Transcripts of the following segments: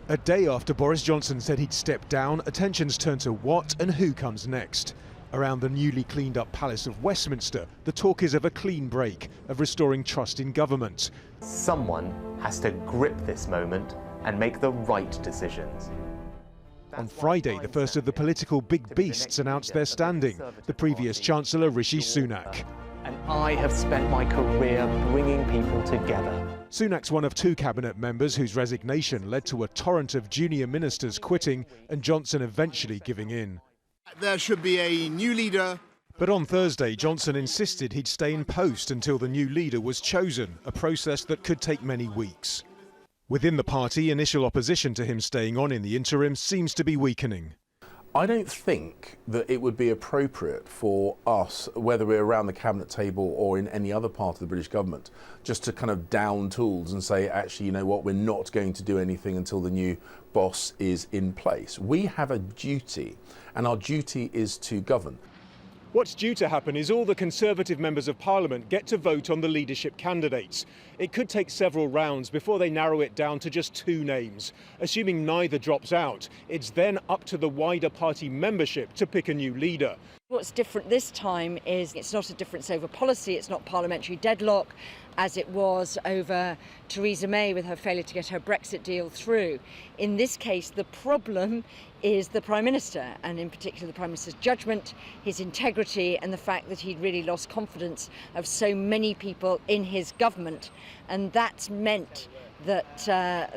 A day after Boris Johnson said he'd step down, attentions turn to what and who comes next. Around the newly cleaned up Palace of Westminster, the talk is of a clean break, of restoring trust in government. Someone has to grip this moment and make the right decisions. On Friday, the first of the political big beasts announced their standing, the previous Chancellor Rishi Sunak. And I have spent my career bringing people together. Sunak's one of two cabinet members whose resignation led to a torrent of junior ministers quitting and Johnson eventually giving in. There should be a new leader. But on Thursday, Johnson insisted he'd stay in post until the new leader was chosen, a process that could take many weeks. Within the party, initial opposition to him staying on in the interim seems to be weakening. I don't think that it would be appropriate for us, whether we're around the cabinet table or in any other part of the British government, just to kind of down tools and say, actually, you know what, we're not going to do anything until the new boss is in place. We have a duty, and our duty is to govern. What's due to happen is all the Conservative members of Parliament get to vote on the leadership candidates. It could take several rounds before they narrow it down to just two names. Assuming neither drops out, it's then up to the wider party membership to pick a new leader. What's different this time is it's not a difference over policy, it's not parliamentary deadlock, as it was over Theresa May with her failure to get her Brexit deal through. In this case, the problem is the Prime Minister, and in particular the Prime Minister's judgment, his integrity, and the fact that he'd really lost confidence of so many people in his government. And that's meant that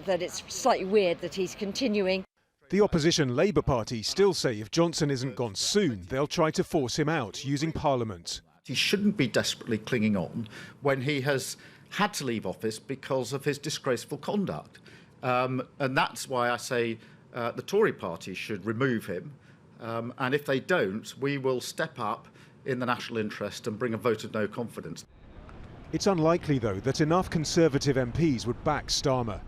it's slightly weird that he's continuing. The opposition Labour Party still say if Johnson isn't gone soon, they'll try to force him out using Parliament. He shouldn't be desperately clinging on when he has had to leave office because of his disgraceful conduct. And that's why I say the Tory party should remove him. And if they don't, we will step up in the national interest and bring a vote of no confidence. It's unlikely, though, that enough Conservative MPs would back Starmer.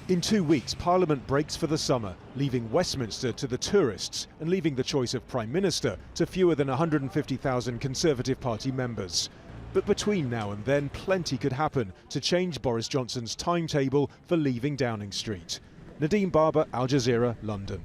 In 2 weeks, Parliament breaks for the summer, leaving Westminster to the tourists and leaving the choice of Prime Minister to fewer than 150,000 Conservative Party members. But between now and then, plenty could happen to change Boris Johnson's timetable for leaving Downing Street. NADIM, Al Jazeera, London.